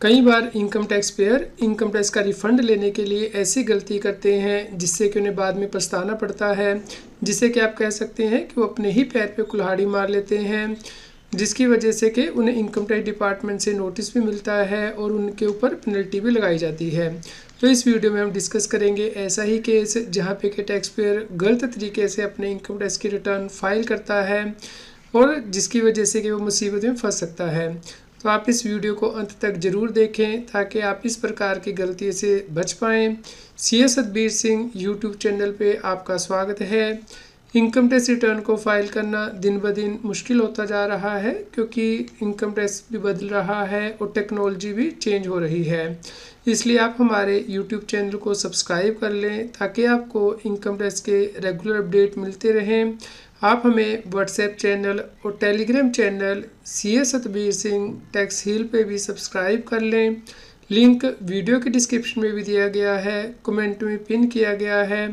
कई बार income tax payer income tax का रिफंड लेने के लिए ऐसी गलती करते हैं जिससे कि उन्हें बाद में पछताना पड़ता है, जिससे कि आप कह सकते हैं कि वो अपने ही पैर पे कुल्हाड़ी मार लेते हैं, जिसकी वजह से कि उन्हें इनकम टैक्स डिपार्टमेंट से नोटिस भी मिलता है और उनके ऊपर पेनल्टी भी लगाई जाती है। तो इस वीडियो में हम डिस्कस करेंगे ऐसा ही केस जहाँ पे कि टैक्स पेयर गलत तरीके से अपने इनकम टैक्स की रिटर्न फाइल करता है और जिसकी वजह से कि वो मुसीबत में फंस सकता है। तो आप इस वीडियो को अंत तक ज़रूर देखें ताकि आप इस प्रकार की गलती से बच पाएँ। C S Satbir Singh YouTube channel पे आपका स्वागत है। इनकम टैक्स रिटर्न को फाइल करना दिन ब दिन मुश्किल होता जा रहा है क्योंकि इनकम टैक्स भी बदल रहा है और टेक्नोलॉजी भी चेंज हो रही है। इसलिए आप हमारे यूट्यूब चैनल को सब्सक्राइब कर लें ताकि आपको इनकम टैक्स के रेगुलर अपडेट मिलते रहें। आप हमें व्हाट्सएप चैनल और Telegram channel C S Satbir Singh tax heal पे भी सब्सक्राइब कर लें। लिंक वीडियो के डिस्क्रिप्शन में भी दिया गया है, कमेंट में पिन किया गया है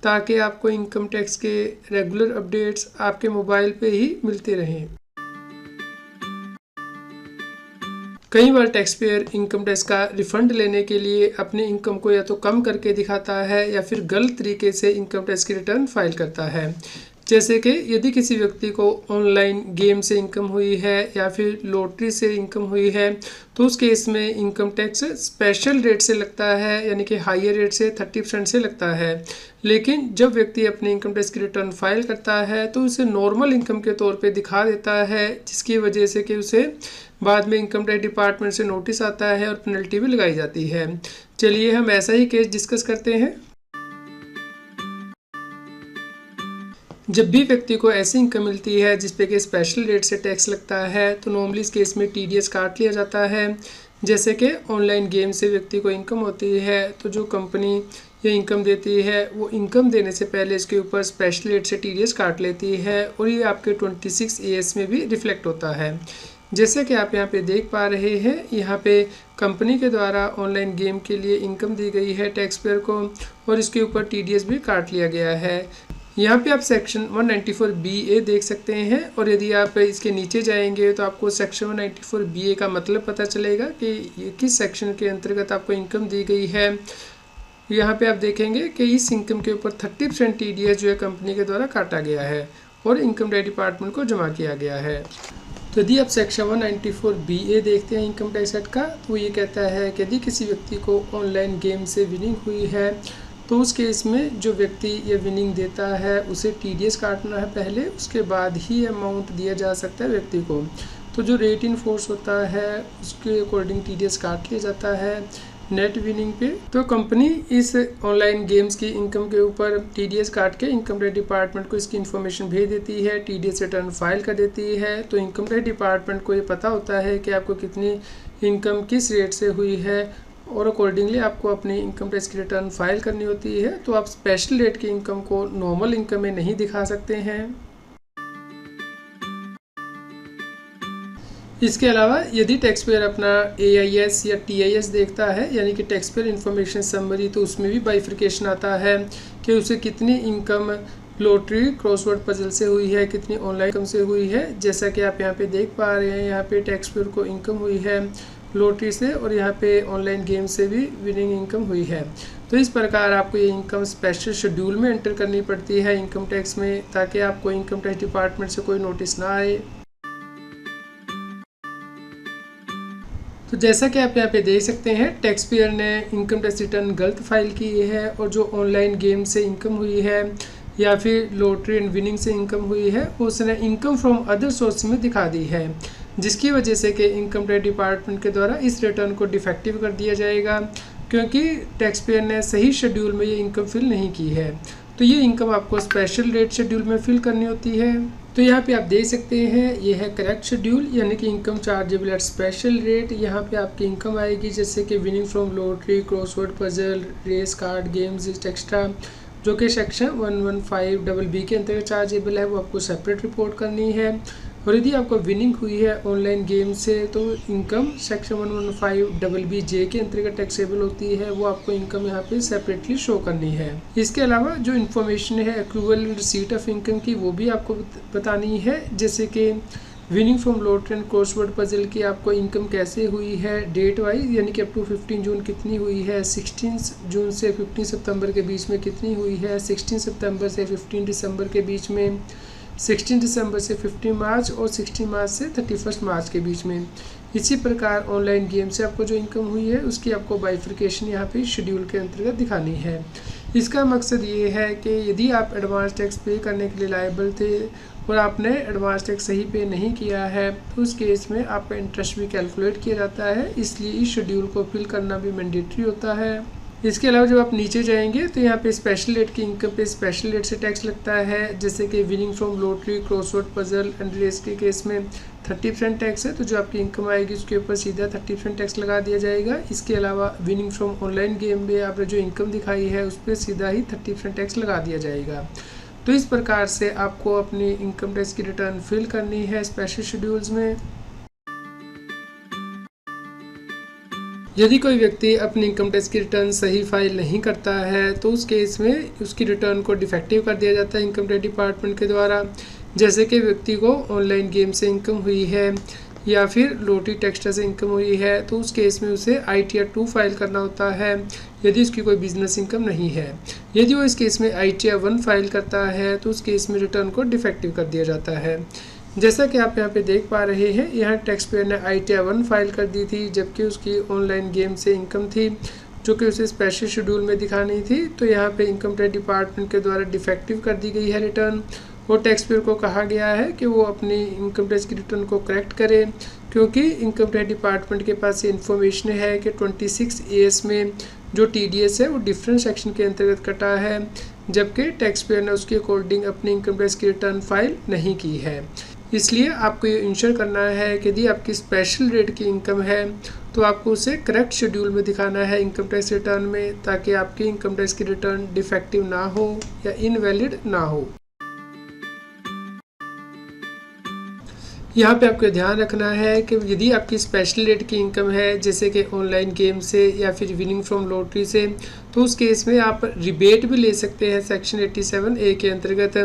ताकि आपको इनकम टैक्स के रेगुलर अपडेट्स आपके मोबाइल पे ही मिलते रहें। कई बार टैक्स पेयर इनकम टैक्स का रिफंड लेने के लिए अपनी इनकम को या तो कम करके दिखाता है या फिर गलत तरीके से इनकम टैक्स की रिटर्न फाइल करता है। जैसे कि यदि किसी व्यक्ति को ऑनलाइन गेम से इनकम हुई है या फिर लॉटरी से इनकम हुई है तो उस केस में इनकम टैक्स स्पेशल रेट से लगता है, यानी कि हायर रेट से 30% से लगता है। लेकिन जब व्यक्ति अपनी इनकम टैक्स की रिटर्न फाइल करता है तो उसे नॉर्मल इनकम के तौर पे दिखा देता है, जिसकी वजह से कि उसे बाद में इनकम टैक्स डिपार्टमेंट से नोटिस आता है और पेनल्टी भी लगाई जाती है। चलिए हम ऐसा ही केस डिस्कस करते हैं। जब भी व्यक्ति को ऐसी इनकम मिलती है जिस पे कि स्पेशल रेट से टैक्स लगता है तो नॉर्मली इस केस में टीडीएस काट लिया जाता है। जैसे कि ऑनलाइन गेम से व्यक्ति को इनकम होती है तो जो कंपनी ये इनकम देती है वो इनकम देने से पहले इसके ऊपर स्पेशल रेट से टीडीएस काट लेती है और ये आपके 26 AS में भी रिफ्लेक्ट होता है। जैसे कि आप यहाँ पे देख पा रहे हैं, यहाँ पे कंपनी के द्वारा ऑनलाइन गेम के लिए इनकम दी गई है टैक्स पेयर को और इसके ऊपर टीडीएस भी काट लिया गया है। यहाँ पे आप सेक्शन 194BA देख सकते हैं और यदि आप इसके नीचे जाएंगे तो आपको सेक्शन 194BA का मतलब पता चलेगा कि ये किस सेक्शन के अंतर्गत आपको इनकम दी गई है। यहाँ पे आप देखेंगे कि इस इनकम के ऊपर 30% टीडीएस जो है कंपनी के द्वारा काटा गया है और इनकम टैक्स डिपार्टमेंट को जमा किया गया है। तो यदि आप सेक्शन 194BA देखते हैं इनकम टैक्स एक्ट का तो ये कहता है कि यदि किसी व्यक्ति को ऑनलाइन गेम से विनिंग हुई है तो उस केस में जो व्यक्ति ये विनिंग देता है उसे टीडीएस काटना है पहले, उसके बाद ही अमाउंट दिया जा सकता है व्यक्ति को। तो जो रेट इन फोर्स होता है उसके अकॉर्डिंग टीडीएस काट लिया जाता है नेट विनिंग पे। तो कंपनी इस ऑनलाइन गेम्स की इनकम के ऊपर टीडीएस काट के इनकम टैक्स डिपार्टमेंट को इसकी इन्फॉर्मेशन भेज देती है, टीडीएस रिटर्न फाइल कर देती है। तो इनकम टैक्स डिपार्टमेंट को ये पता होता है कि आपको कितनी इनकम किस रेट से हुई है और अकॉर्डिंगली आपको अपनी इनकम टैक्स की रिटर्न फाइल करनी होती है। तो आप स्पेशल रेट की इनकम को नॉर्मल इनकम में नहीं दिखा सकते हैं। इसके अलावा यदि टैक्स पेयर अपना AIS या TIS देखता है, यानी कि टैक्स पेयर इंफॉर्मेशन समरी, तो उसमें भी बाइफिकेशन आता है कि उसे कितनी इनकम लॉटरी क्रॉसवर्ड पजल से हुई है, कितनी ऑनलाइन इनकम से हुई है। जैसा कि आप यहाँ पे देख पा रहे हैं, यहाँ पे टैक्स पेयर को इनकम हुई है लॉटरी से और यहाँ पे ऑनलाइन गेम से भी विनिंग इनकम हुई है। तो इस प्रकार आपको ये इनकम स्पेशल शेड्यूल में एंटर करनी पड़ती है इनकम टैक्स में, ताकि आपको इनकम टैक्स डिपार्टमेंट से कोई नोटिस ना आए। तो जैसा कि आप यहाँ पे देख सकते हैं, टैक्स पेयर ने इनकम टैक्स रिटर्न गलत फाइल की है और जो ऑनलाइन गेम से इनकम हुई है या फिर लॉटरी एंड विनिंग से इनकम हुई है उसने इनकम फ्रॉम अदर सोर्स में दिखा दी है, जिसकी वजह से कि इनकम टैक्स डिपार्टमेंट के द्वारा इस रिटर्न को डिफेक्टिव कर दिया जाएगा क्योंकि टैक्स पेयर ने सही शेड्यूल में ये इनकम फिल नहीं की है। तो ये इनकम आपको स्पेशल रेट शेड्यूल में फिल करनी होती है। तो यहाँ पे आप देख सकते हैं ये है करेक्ट शेड्यूल, यानी कि income chargeable at special rate. यहाँ पे आपकी इनकम आएगी जैसे कि winning from lottery, crossword puzzle, race card games extra, जो कि सेक्शन 115BB के अंतर्गत चार्जेबल है, वो आपको सेपरेट रिपोर्ट करनी है। और यदि आपको विनिंग हुई है ऑनलाइन गेम से तो इनकम सेक्शन 115BJ के अंतर्गत टैक्सेबल होती है, वो आपको इनकम यहाँ पे सेपरेटली शो करनी है। इसके अलावा जो इन्फॉर्मेशन है एक्रूवल रिसीट ऑफ इनकम की, वो भी आपको बतानी है। जैसे कि winning from lottery and crossword puzzle की आपको इनकम कैसे हुई है डेट वाइज, यानी कि अप टू 15 जून कितनी हुई है, 16 जून से 15 सितंबर के बीच में कितनी हुई है, 16 सितंबर से 15 दिसंबर के बीच में, 16 दिसंबर से 15 मार्च और 16 मार्च से 31 मार्च के बीच में। इसी प्रकार ऑनलाइन गेम से आपको जो इनकम हुई है उसकी आपको बाइफिकेशन यहाँ पे शेड्यूल के अंतर्गत दिखानी है। इसका मकसद ये है कि यदि आप एडवांस टैक्स पे करने के लिए लायबल थे और आपने एडवांस टैक्स सही पे नहीं किया है तो उस केस में आपका इंटरेस्ट भी कैलकुलेट किया जाता है, इसलिए इस शेड्यूल को फिल करना भी मैंडेटरी होता है। इसके अलावा जब आप नीचे जाएंगे तो यहाँ पे स्पेशल रेट की इनकम पे स्पेशल रेट से टैक्स लगता है, जैसे कि winning from lottery, crossword puzzle and race के केस में 30% टैक्स है, तो जो आपकी इनकम आएगी उसके ऊपर सीधा 30% टैक्स लगा दिया जाएगा। इसके अलावा विनिंग फ्रॉम ऑनलाइन गेम में आपने जो इनकम दिखाई है उस पर सीधा ही 30% टैक्स लगा दिया जाएगा। तो इस प्रकार से आपको अपनी इनकम टैक्स की रिटर्न फिल करनी है स्पेशल शेड्यूल्स में। यदि कोई व्यक्ति अपनी इनकम टैक्स की रिटर्न सही फाइल नहीं करता है तो उस केस में उसकी रिटर्न को डिफेक्टिव कर दिया जाता है इनकम टैक्स डिपार्टमेंट के द्वारा। जैसे कि व्यक्ति को ऑनलाइन गेम से इनकम हुई है या फिर लॉटरी टेक्सटा से इनकम हुई है तो उस केस में उसे ITR 2 फाइल करना होता है यदि उसकी कोई बिजनेस इनकम नहीं है। यदि वो इस केस में ITR 1 फाइल करता है तो उस केस में रिटर्न को डिफेक्टिव कर दिया जाता है। जैसा कि आप यहाँ पे देख पा रहे हैं, यहाँ टैक्स पेयर ने ITR 1 फाइल कर दी थी जबकि उसकी ऑनलाइन गेम से इनकम थी जो कि उसे स्पेशल शेड्यूल में दिखानी थी। तो यहाँ पे इनकम टैक्स डिपार्टमेंट के द्वारा डिफेक्टिव कर दी गई है रिटर्न और टैक्स पेयर को कहा गया है कि वो अपनी इनकम टैक्स की रिटर्न को करेक्ट करे, क्योंकि इनकम टैक्स डिपार्टमेंट के पास ये इन्फॉर्मेशन है कि 26 AS में जो TDS है वो डिफरेंट सेक्शन के अंतर्गत कटा है, जबकि टैक्स पेयर ने उसके अकॉर्डिंग अपनी इनकम टैक्स की रिटर्न फाइल नहीं की है। इसलिए आपको ये इंश्योर करना है कि यदि आपकी स्पेशल रेट की इनकम है तो आपको उसे करेक्ट शेड्यूल में दिखाना है इनकम टैक्स रिटर्न में, ताकि आपकी इनकम टैक्स की रिटर्न डिफेक्टिव ना हो या इनवैलिड ना हो। यहाँ पे आपको ध्यान रखना है कि यदि आपकी स्पेशल रेट की इनकम है जैसे कि ऑनलाइन गेम से या फिर विनिंग फ्रॉम लॉटरी से, तो उस केस में आप रिबेट भी ले सकते हैं सेक्शन 87A के अंतर्गत।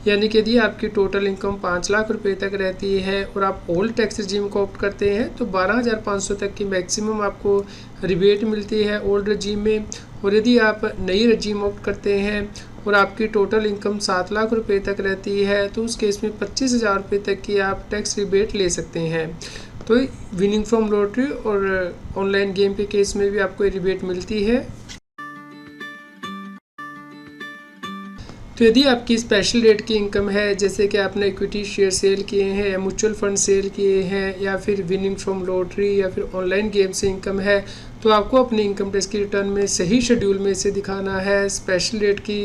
यानी कि यदि आपकी टोटल इनकम 5 लाख रुपए तक रहती है और आप ओल्ड टैक्स रजीम को ऑप्ट करते हैं तो 12,500 तक की मैक्सिमम आपको रिबेट मिलती है ओल्ड रजीम में। और यदि आप नई रजीम ऑप्ट करते हैं और आपकी टोटल इनकम 7 लाख रुपए तक रहती है तो उस केस में 25,000 रुपये तक की आप टैक्स रिबेट ले सकते हैं। तो विनिंग फ्रॉम लॉटरी और ऑनलाइन गेम के केस में भी आपको रिबेट मिलती है। तो यदि आपकी स्पेशल रेट की इनकम है जैसे कि आपने इक्विटी शेयर सेल किए हैं या म्यूचुअल फंड सेल किए हैं या फिर विनिंग फ्रॉम लॉटरी या फिर ऑनलाइन गेम से इनकम है, तो आपको अपनी इनकम टैक्स की रिटर्न में सही शेड्यूल में इसे दिखाना है। स्पेशल रेट की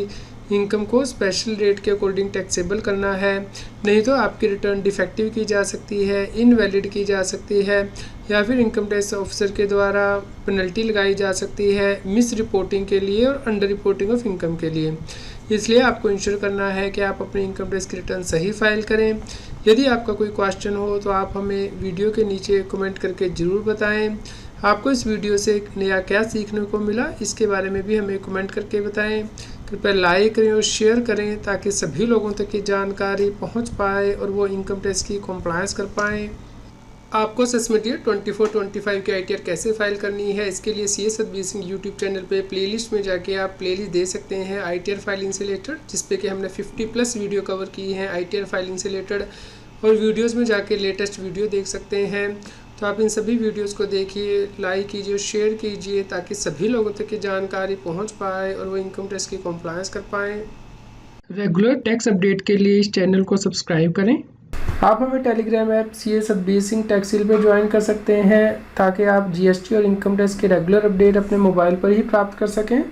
इनकम को स्पेशल रेट के अकॉर्डिंग टैक्सेबल करना है, नहीं तो आपकी रिटर्न डिफेक्टिव की जा सकती है, इनवैलिड की जा सकती है या फिर इनकम टैक्स ऑफिसर के द्वारा पेनल्टी लगाई जा सकती है मिस रिपोर्टिंग के लिए और अंडर रिपोर्टिंग ऑफ इनकम के लिए। इसलिए आपको इंश्योर करना है कि आप अपनी इनकम टैक्स की रिटर्न सही फाइल करें। यदि आपका कोई क्वेश्चन हो तो आप हमें वीडियो के नीचे कमेंट करके ज़रूर बताएं। आपको इस वीडियो से नया क्या सीखने को मिला इसके बारे में भी हमें कमेंट करके बताएं। कृपया लाइक करें और शेयर करें ताकि सभी लोगों तक ये जानकारी पहुंच पाए और वो इनकम टैक्स की कॉम्प्लायंस कर पाएँ। आपको असेसमेंट ईयर 24-25 की ITR कैसे फाइल करनी है, इसके लिए CS Satbir Singh YouTube channel पे प्लेलिस्ट में जाके आप प्लेलिस्ट दे सकते हैं ITR फाइलिंग से रिलेटेड, जिसपे कि हमने 50+ वीडियो कवर की हैं ITR फाइलिंग से रिलेटेड। और वीडियोस में जाके लेटेस्ट वीडियो देख सकते हैं। तो आप इन सभी वीडियोस को देखिए, लाइक कीजिए, शेयर कीजिए ताकि सभी लोगों तक ये जानकारी पहुँच पाए और वो इनकम टैक्स की कॉम्प्लायंस कर पाएँ। रेगुलर टैक्स अपडेट के लिए इस चैनल को सब्सक्राइब करें। आप हमें Telegram app CS Satbir Singh टैक्सील पर ज्वाइन कर सकते हैं ताकि आप GST और इनकम टैक्स के रेगुलर अपडेट अपने मोबाइल पर ही प्राप्त कर सकें।